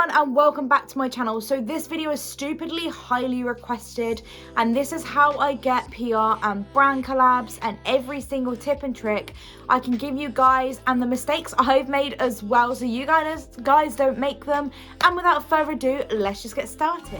everyone and welcome back to my channel. So this video is stupidly highly requested and this is how I get PR and brand collabs and every single tip and trick I can give you guys and the mistakes I've made as well so you guys don't make them. And without further ado, let's just get started.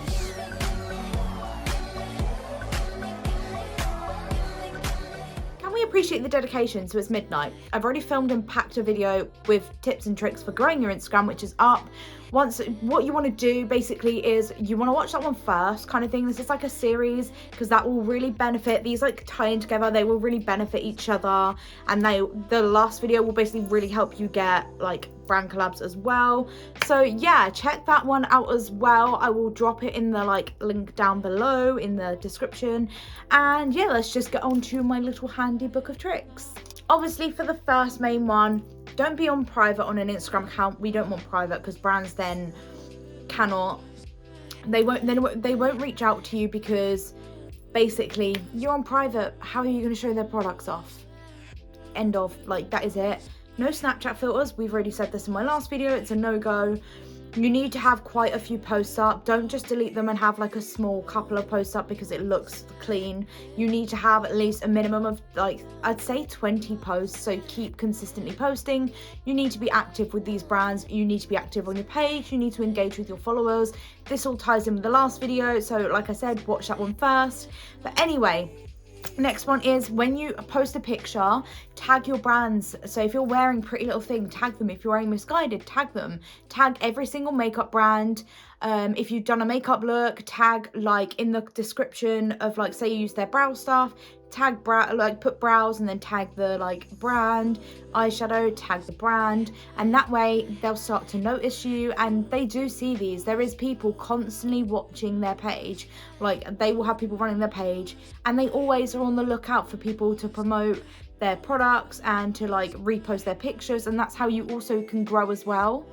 We appreciate the dedication, so it's midnight. I've already filmed and packed a video with tips and tricks for growing your Instagram, which is up. What you want to do basically is you want to watch that one first kind of thing. This is like a series because that will really benefit, these like tie in together, they will really benefit each other, and the last video will basically really help you get like brand collabs as well. So yeah, check that one out as well. I will drop it in the like link down below in the description. And yeah, let's just get on to my little handy book of tricks. Obviously for the first main one, don't be on private on an Instagram account. We don't want private because brands then they won't reach out to you because basically you're on private. How are you going to show their products off? End of. Like, that is it. No Snapchat filters. We've already said this in my last video. It's a no-go. You need to have quite a few posts up. Don't just delete them and have like a small couple of posts up because it looks clean. You need to have at least a minimum of like, I'd say 20 posts. So keep consistently posting. You need to be active with these brands. You need to be active on your page. You need to engage with your followers. This all ties in with the last video. So like I said, watch that one first. But anyway, next one is when you post a picture, tag your brands. So if you're wearing Pretty Little Thing, tag them. If you're wearing Misguided, tag them. Tag every single makeup brand. If you've done a makeup look, tag like in the description of like, say you use their brow stuff, tag put brows and then tag the like brand. Eyeshadow, tag the brand, and that way they'll start to notice you. And they do see these. There is people constantly watching their page. Like, they will have people running their page and they always are on the lookout for people to promote their products and to like repost their pictures, and that's how you also can grow as well.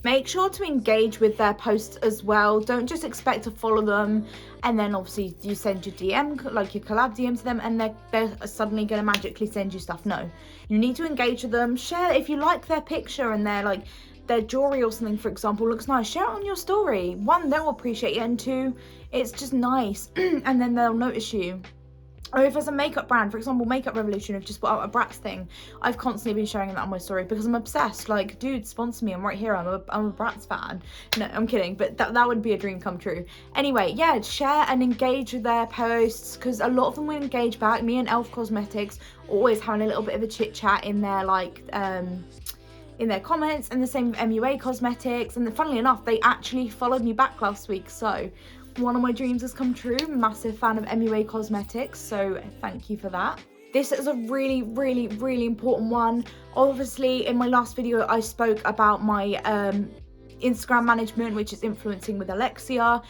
Make sure to engage with their posts as well. Don't just expect to follow them and then obviously you send your DM, like your collab DM to them, and they're suddenly going to magically send you stuff. No, you need to engage with them. Share if you like their picture and their jewelry or something, for example, looks nice. Share it on your story. One, they'll appreciate it, and two, it's just nice and then they'll notice you. Or if there's a makeup brand, for example, Makeup Revolution have just put out a Bratz thing. I've constantly been sharing that on my story because I'm obsessed. Like, dude, sponsor me. I'm right here. I'm a Bratz fan. No, I'm kidding. But that would be a dream come true. Anyway, yeah, share and engage with their posts because a lot of them will engage back. Me and Elf Cosmetics always having a little bit of a chit chat in their like in their comments, and the same with MUA Cosmetics. And funnily enough, they actually followed me back last week. So one of my dreams has come true. Massive fan of MUA Cosmetics, so thank you for that. This is a really, really, really important one. Obviously, in my last video, I spoke about my Instagram management, which is influencing with Alexia.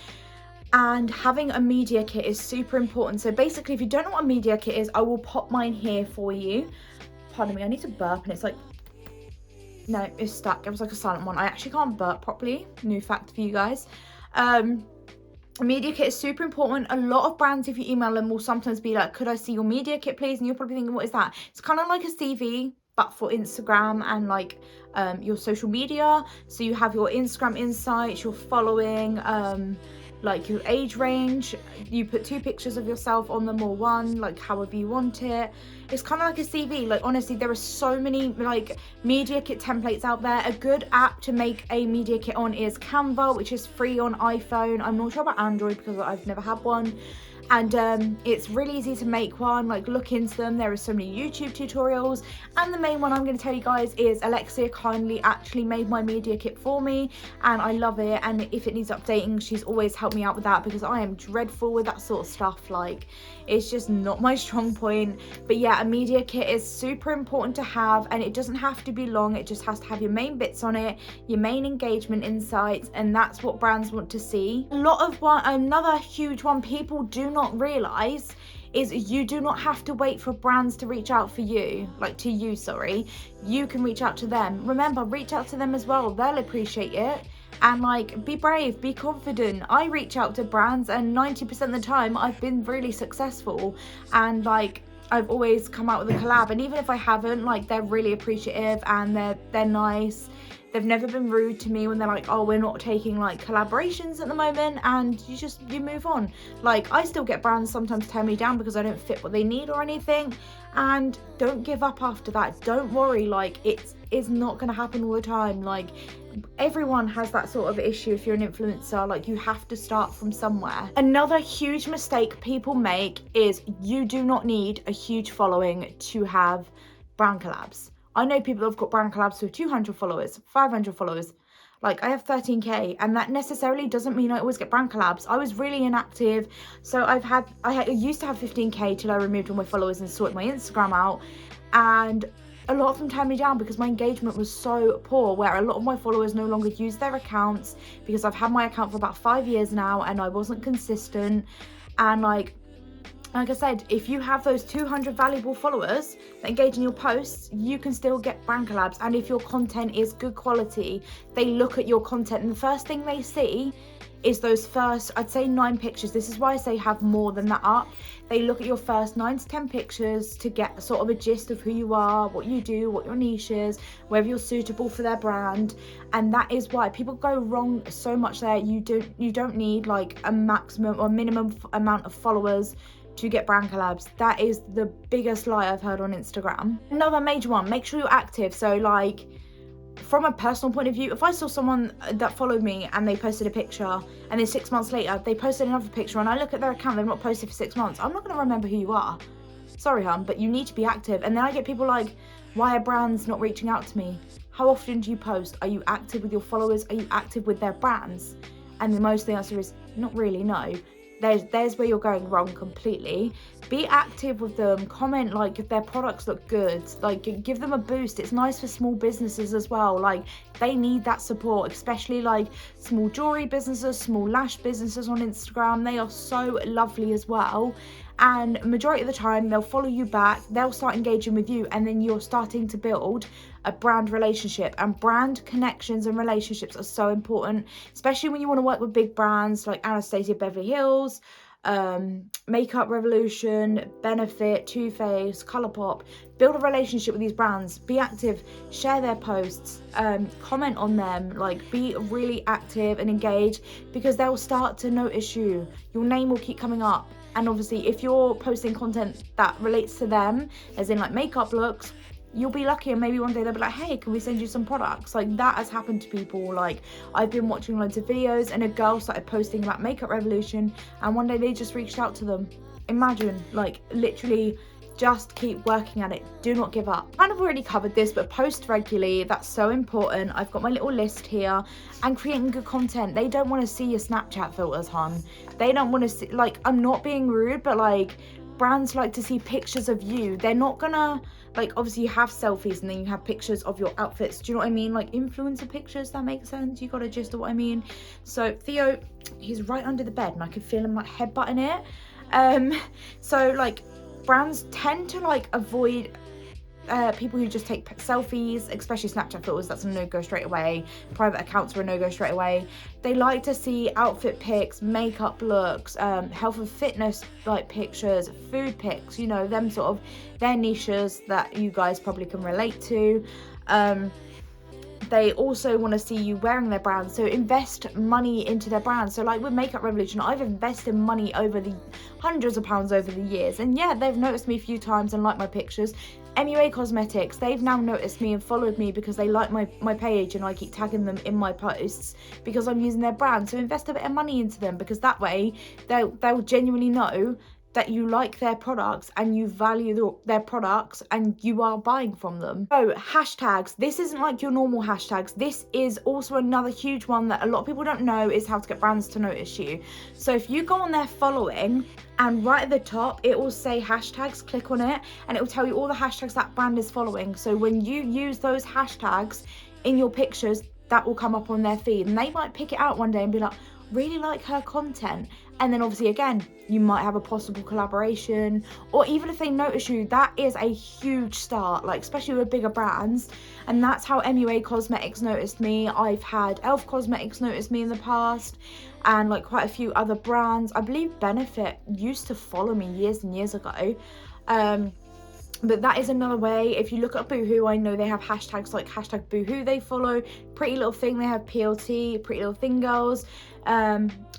And having a media kit is super important. So basically, if you don't know what a media kit is, I will pop mine here for you. Pardon me, I need to burp and it's like, no, it's stuck. It was like a silent one. I actually can't burp properly. New fact for you guys. A media kit is super important. A lot of brands, if you email them, will sometimes be like, could I see your media kit please? And you're probably thinking, what is that? It's kind of like a CV but for Instagram and like your social media. So you have your Instagram insights, your following, like your age range. You put 2 pictures of yourself on them or one, like however you want it. It's kind of like a CV. Like, honestly, there are so many like media kit templates out there. A good app to make a media kit on is Canva, which is free on iPhone. I'm not sure about Android because I've never had one. And it's really easy to make one. Like, look into them. There are so many YouTube tutorials, and the main one I'm going to tell you guys is Alexia kindly actually made my media kit for me, and I love it. And if it needs updating, she's always helped me out with that because I am dreadful with that sort of stuff. Like, it's just not my strong point. But yeah, a media kit is super important to have, and it doesn't have to be long. It just has to have your main bits on it, your main engagement insights, and that's what brands want to see. Another huge one people do not realize is you do not have to wait for brands to reach out for you, like to you, sorry. You can reach out to them. Remember, reach out to them as well. They'll appreciate it. And like, be brave, be confident. I reach out to brands and 90% of the time I've been really successful, and like I've always come out with a collab. And even if I haven't, like, they're really appreciative and they're nice. They've never been rude to me when they're like, oh, we're not taking like collaborations at the moment, and you move on. Like, I still get brands sometimes turn me down because I don't fit what they need or anything, and don't give up after that. Don't worry, like, it's not gonna happen all the time. Like, everyone has that sort of issue if you're an influencer. Like, you have to start from somewhere. Another huge mistake people make is you do not need a huge following to have brand collabs. I know people have got brand collabs with 200 followers, 500 followers. Like, I have 13k, and that necessarily doesn't mean I always get brand collabs. I was really inactive, so I used to have 15k till I removed all my followers and sorted my Instagram out, and a lot of them turned me down because my engagement was so poor, where a lot of my followers no longer use their accounts because I've had my account for about 5 years now and I wasn't consistent. And like I said, if you have those 200 valuable followers that engage in your posts, you can still get brand collabs. And if your content is good quality, they look at your content and the first thing they see is those first, I'd say 9 pictures. This is why I say have more than that up. They look at your first 9 to 10 pictures to get sort of a gist of who you are, what you do, what your niche is, whether you're suitable for their brand. And that is why people go wrong so much there. You don't need like a maximum or minimum amount of followers to get brand collabs. That is the biggest lie I've heard on Instagram. Another major one, make sure you're active. So like, from a personal point of view, if I saw someone that followed me and they posted a picture and then 6 months later they posted another picture and I look at their account, they've not posted for 6 months, I'm not going to remember who you are. Sorry, hun, but you need to be active. And then I get people like, why are brands not reaching out to me? How often do you post? Are you active with your followers? Are you active with their brands? And the most the answer is not really, no. There's where you're going wrong completely. Be active with them, comment like if their products look good, like give them a boost. It's nice for small businesses as well. Like, they need that support, especially like small jewelry businesses, small lash businesses on Instagram. They are so lovely as well. And majority of the time they'll follow you back, they'll start engaging with you, and then you're starting to build a brand relationship. And brand connections and relationships are so important, especially when you want to work with big brands like Anastasia Beverly Hills, Makeup Revolution, Benefit, Too Faced, Colourpop. Build a relationship with these brands, be active, share their posts, comment on them, like be really active and engaged, because they'll start to notice you. Your name will keep coming up. And obviously if you're posting content that relates to them, as in like makeup looks, you'll be lucky and maybe one day they'll be like, hey, can we send you some products? Like, that has happened to people. Like, I've been watching loads of videos and a girl started posting about Makeup Revolution and one day they just reached out to them. Imagine, like, literally just keep working at it. Do not give up. Kind of already covered this, but post regularly. That's so important. I've got my little list here. And creating good content. They don't want to see your Snapchat filters, hon. They don't want to see, like, I'm not being rude, but like, brands like to see pictures of you. They're not gonna, like, obviously you have selfies and then you have pictures of your outfits. Do you know what I mean? Like influencer pictures, that makes sense. You got a gist of what I mean. So Theo, he's right under the bed and I can feel him like headbutting it. So like, brands tend to like avoid people who just take selfies, especially Snapchat filters. That's a no-go straight away. Private accounts are a no-go straight away. They like to see outfit pics, makeup looks, health and fitness like pictures, food pics, you know, them sort of their niches that you guys probably can relate to. They also want to see you wearing their brand, so invest money into their brand. So like with Makeup Revolution, I've invested money over the hundreds of pounds over the years, and yeah, they've noticed me a few times and liked my pictures. MUA Cosmetics, they've now noticed me and followed me because they like my page and I keep tagging them in my posts because I'm using their brand. So invest a bit of money into them, because that way they'll genuinely know that you like their products and you value their products and you are buying from them. So hashtags, this isn't like your normal hashtags. This is also another huge one that a lot of people don't know, is how to get brands to notice you. So if you go on their following and right at the top it will say hashtags, click on it and it will tell you all the hashtags that brand is following. So when you use those hashtags in your pictures, that will come up on their feed and they might pick it out one day and be like, really like her content. And then obviously again, you might have a possible collaboration, or even if they notice you, that is a huge start, like especially with bigger brands. And that's how MUA Cosmetics noticed me. I've had Elf Cosmetics notice me in the past, and like quite a few other brands. I believe Benefit used to follow me years and years ago. But that is another way. If you look at Boohoo, I know they have hashtags like hashtag Boohoo they follow. Pretty Little Thing, they have PLT, Pretty Little Thing Girls.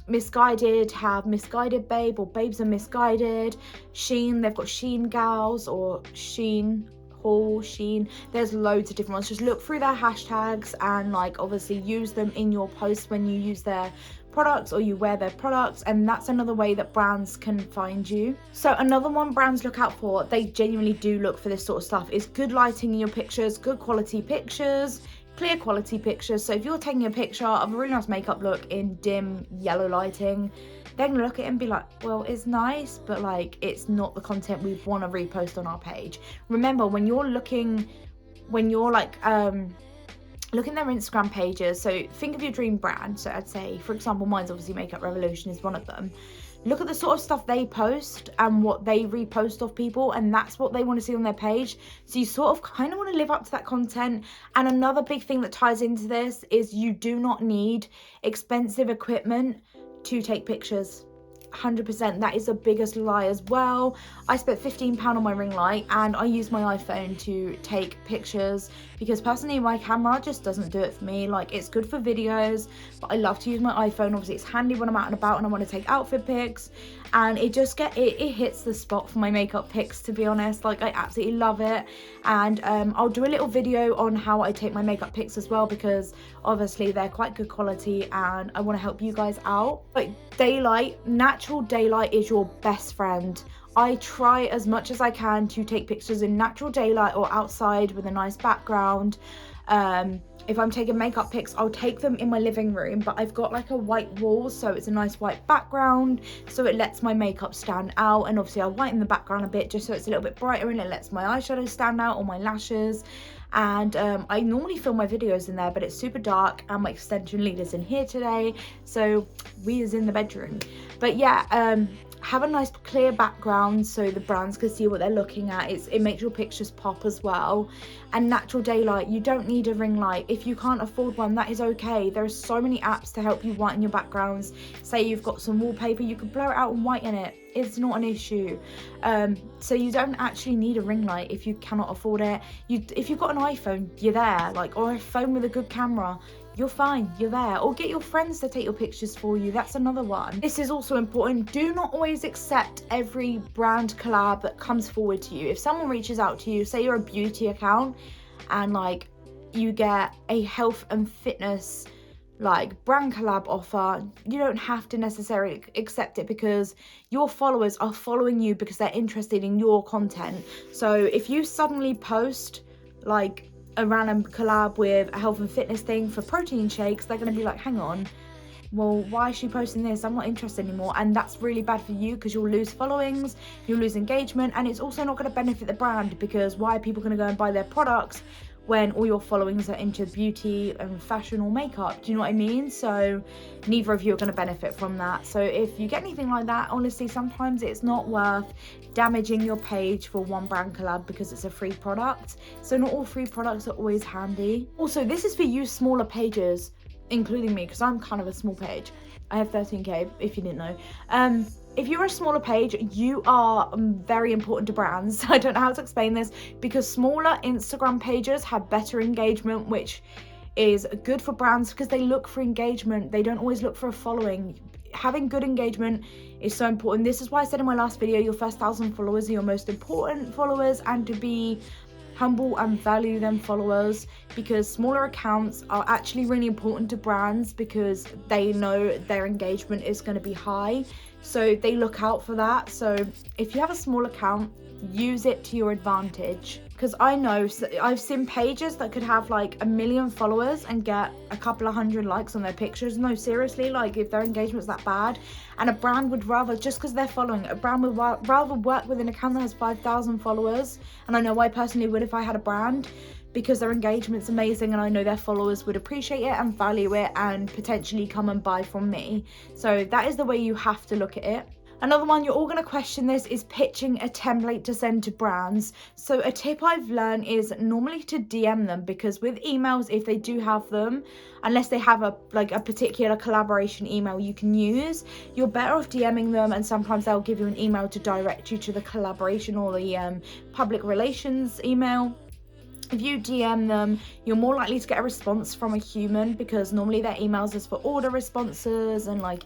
Misguided have Misguided Babe, or Babes Are Misguided. Sheen, they've got Sheen Gals, or Sheen Haul, Sheen. There's loads of different ones. Just look through their hashtags and like obviously use them in your posts when you use their products or you wear their products, and that's another way that brands can find you. So another one brands look out for, they genuinely do look for this sort of stuff, is good lighting in your pictures, good quality pictures, clear quality pictures. So if you're taking a picture of a really nice makeup look in dim yellow lighting, they're gonna look at it and be like, well, it's nice, but like it's not the content we want to repost on our page. Remember, when you're looking, look in their Instagram pages. So think of your dream brand. So I'd say, for example, mine's obviously Makeup Revolution is one of them. Look at the sort of stuff they post and what they repost of people, and that's what they want to see on their page. So you sort of kind of want to live up to that content. And another big thing that ties into this is you do not need expensive equipment to take pictures. 100%, that is the biggest lie as well. I spent £15 on my ring light and I use my iPhone to take pictures because personally my camera just doesn't do it for me. Like, it's good for videos, but I love to use my iPhone. Obviously it's handy when I'm out and about and I want to take outfit pics, and it just it hits the spot for my makeup pics, to be honest. Like, I absolutely love it. And I'll do a little video on how I take my makeup pics as well, because obviously they're quite good quality and I want to help you guys out. But daylight, natural daylight is your best friend. I try as much as I can to take pictures in natural daylight or outside with a nice background. If I'm taking makeup pics, I'll take them in my living room, but I've got like a white wall, so it's a nice white background, so it lets my makeup stand out. And obviously I'll whiten the background a bit just so it's a little bit brighter, and it lets my eyeshadow stand out, or my lashes. And I normally film my videos in there, but it's super dark and my extension lead is in here today, so we is in the bedroom. But yeah, have a nice clear background so the brands can see what they're looking at. It makes your pictures pop as well. And natural daylight, you don't need a ring light. If you can't afford one, that is okay. There are so many apps to help you whiten your backgrounds. Say you've got some wallpaper, you can blur it out and whiten it. It's not an issue. So you don't actually need a ring light if you cannot afford it. If you've got an iPhone, you're there, like, or a phone with a good camera, you're fine, you're there. Or get your friends to take your pictures for you. That's another one. This is also important. Do not always accept every brand collab that comes forward to you. If someone reaches out to you, say you're a beauty account, and like you get a health and fitness like brand collab offer, you don't have to necessarily accept it, because your followers are following you because they're interested in your content. So if you suddenly post like a random collab with a health and fitness thing for protein shakes, they're going to be like, hang on, well, why is she posting this? I'm not interested anymore. And that's really bad for you, because you'll lose followings, you'll lose engagement, and it's also not going to benefit the brand, because why are people going to go and buy their products when all your followings are into beauty and fashion or makeup? Do you know what I mean? So neither of you are going to benefit from that. So if you get anything like that, honestly, sometimes it's not worth damaging your page for one brand collab because it's a free product. So not all free products are always handy. Also, this is for you smaller pages, including me, because I'm kind of a small page. I have 13k, if you didn't know. If you're a smaller page, you are very important to brands. I don't know how to explain this, because smaller Instagram pages have better engagement, which is good for brands because they look for engagement. They don't always look for a following. Having good engagement is so important. This is why I said in my last video, your first 1,000 followers are your most important followers, and to be humble and value them followers, because smaller accounts are actually really important to brands because they know their engagement is going to be high, so they look out for that. So if you have a small account, use it to your advantage, because I know I've seen pages that could have like 1 million followers and get a couple of hundred likes on their pictures. No, seriously, like if their engagement's that bad, and a brand would rather, just because they're following, a brand would rather work with an account that has 5,000 followers. And I know I personally would if I had a brand, because their engagement's amazing and I know their followers would appreciate it and value it and potentially come and buy from me. So that is the way you have to look at it. Another one, you're all going to question this, is pitching a template to send to brands. So a tip I've learned is normally to DM them, because with emails, if they do have them, unless they have a particular collaboration email you can use, you're better off DMing them, and sometimes they'll give you an email to direct you to the collaboration or the public relations email. If you DM them, you're more likely to get a response from a human, because normally their emails is for order responses and like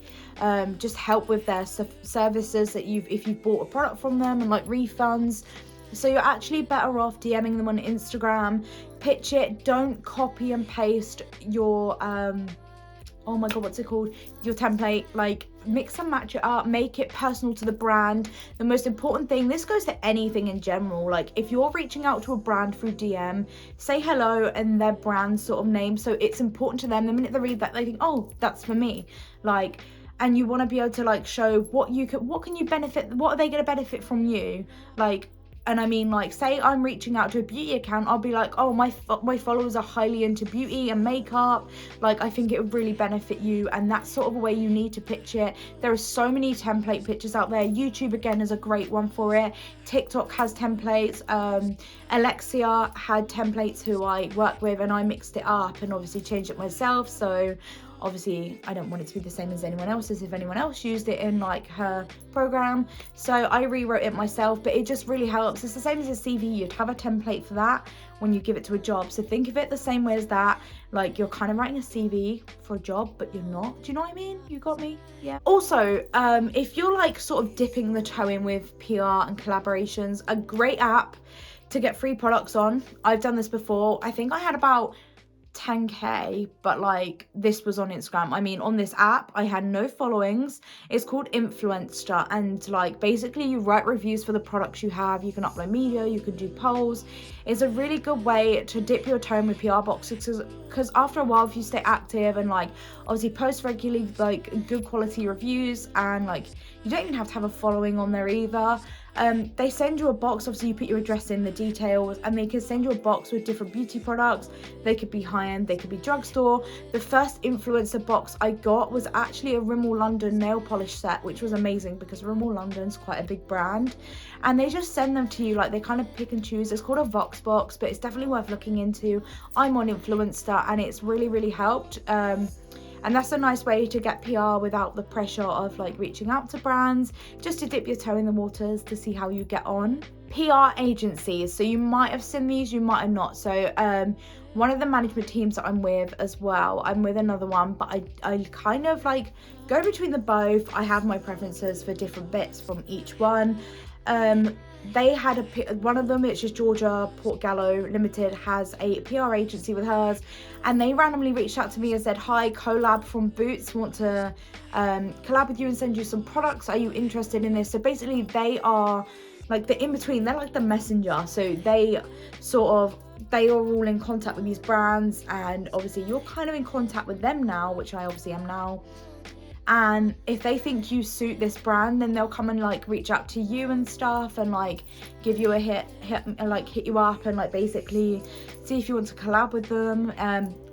just help with their services that if you've bought a product from them, and like refunds. So you're actually better off DMing them on Instagram. Pitch it. Don't copy and paste your oh my god, what's it called, your template. Like, mix and match it up, make it personal to the brand. The most important thing, this goes to anything in general, like if you're reaching out to a brand through DM, say hello and their brand sort of name, so it's important to them. The minute they read that, they think, oh, that's for me. Like, and you want to be able to like show what can you benefit, what are they going to benefit from you, like. And I mean, like, say I'm reaching out to a beauty account, I'll be like, oh, my followers are highly into beauty and makeup. Like, I think it would really benefit you. And that's sort of a way you need to pitch it. There are so many template pitches out there. YouTube, again, is a great one for it. TikTok has templates. Alexia had templates who I work with, and I mixed it up and obviously changed it myself. So obviously I don't want it to be the same as anyone else's if anyone else used it in like her program, so I rewrote it myself. But it just really helps. It's the same as a CV. You'd have a template for that when you give it to a job, so think of it the same way as that. Like, you're kind of writing a CV for a job, but you're not. Do you know what I mean? You got me? Yeah. Also, if you're like sort of dipping the toe in with PR and collaborations, a great app to get free products on. I've done this before. I think I had about 10k, but like, this was on Instagram. I mean, on this app I had no followings. It's called Influencer, and like, basically you write reviews for the products you have. You can upload media, you can do polls. It's a really good way to dip your toe in with PR boxes, because after a while, if you stay active and like obviously post regularly, like good quality reviews, and like you don't even have to have a following on there either. They send you a box. Obviously you put your address in, the details, and they can send you a box with different beauty products. They could be high-end, they could be drugstore. The first influencer box I got was actually a Rimmel London nail polish set, which was amazing because Rimmel London's quite a big brand, and they just send them to you. Like, they kind of pick and choose. It's called a Vox box, but it's definitely worth looking into. I'm on Influencer, and it's really helped. And that's a nice way to get PR without the pressure of like reaching out to brands, just to dip your toe in the waters to see how you get on. PR agencies, so you might have seen these, you might have not. So one of the management teams that I'm with as well, I'm with another one, but I kind of like go between the both. I have my preferences for different bits from each one. They had one of them, which is Georgia Portgallo Limited, has a PR agency with hers, and they randomly reached out to me and said, hi, Collab from Boots want to collab with you and send you some products. Are you interested in this? So basically they are like the in-between. They're like the messenger. So they are all in contact with these brands, and obviously you're kind of in contact with them now, which I obviously am now. And if they think you suit this brand, then they'll come and like reach out to you and stuff, and like give you a hit you up, and like basically see if you want to collab with them,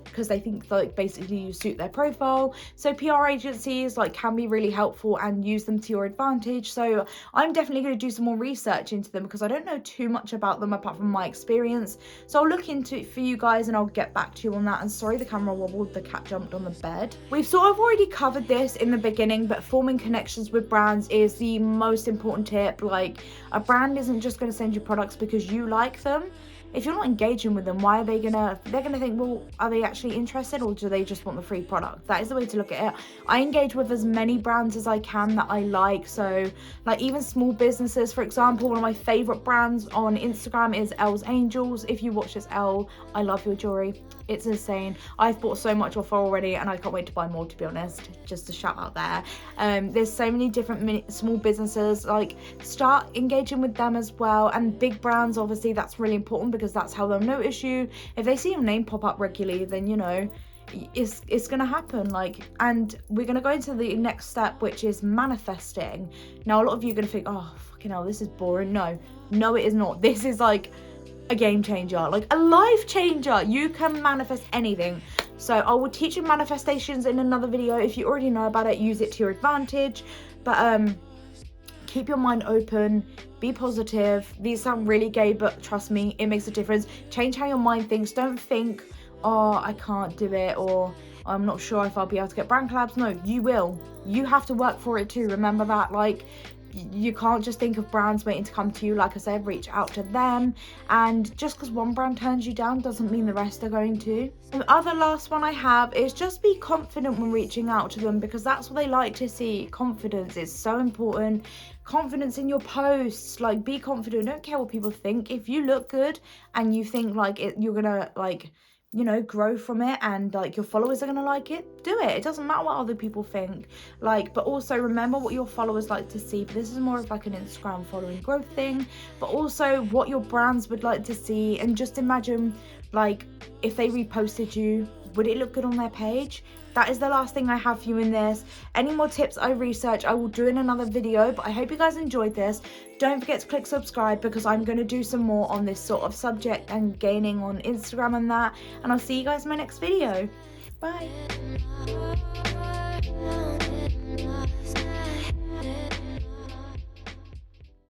because they think like basically you suit their profile. So PR agencies like can be really helpful, and use them to your advantage. So I'm definitely going to do some more research into them, because I don't know too much about them apart from my experience. So I'll look into it for you guys, and I'll get back to you on that. And sorry, the camera wobbled, the cat jumped on the bed. We've sort of already covered this in the beginning, but forming connections with brands is the most important tip. Like, a brand isn't just going to send you products because you like them. If you're not engaging with them, why are they they're gonna think, well, are they actually interested, or do they just want the free product? That is the way to look at it. I engage with as many brands as I can that I like. So like, even small businesses, for example, one of my favorite brands on Instagram is Elle's Angels. If you watch this, Elle, I love your jewelry. It's insane. I've bought so much off her already, and I can't wait to buy more, to be honest. Just a shout out there. There's so many different small businesses. Like, start engaging with them as well. And big brands, obviously, that's really important, because that's how they'll notice you. If they see your name pop up regularly, then you know it's gonna happen. Like, and we're gonna go into the next step, which is manifesting. Now, a lot of you are gonna think, oh fucking hell, this is boring. No, it is not. This is like a game changer, like a life changer. You can manifest anything. So I will teach you manifestations in another video. If you already know about it, use it to your advantage. But keep your mind open, be positive. These sound really gay, but trust me, it makes a difference. Change how your mind thinks. Don't think, oh, I can't do it, or I'm not sure if I'll be able to get brand collabs. No, you will. You have to work for it too. Remember that. Like, you can't just think of brands waiting to come to you. Like I said, reach out to them, and just because one brand turns you down doesn't mean the rest are going to. The other last one I have is just be confident when reaching out to them, because that's what they like to see. Confidence is so important. Confidence in your posts. Like, be confident. Don't care what people think. If you look good and you think like you're gonna like, you know, grow from it, and like your followers are gonna like it, do it. It doesn't matter what other people think. Like, but also remember what your followers like to see. But this is more of like an Instagram following growth thing, but also what your brands would like to see. And just imagine, like, if they reposted you, would it look good on their page? That is the last thing I have for you in this. Any more tips I research, I will do in another video, but I hope you guys enjoyed this. Don't forget to click subscribe, because I'm going to do some more on this sort of subject and gaining on Instagram and that. And I'll see you guys in my next video. Bye.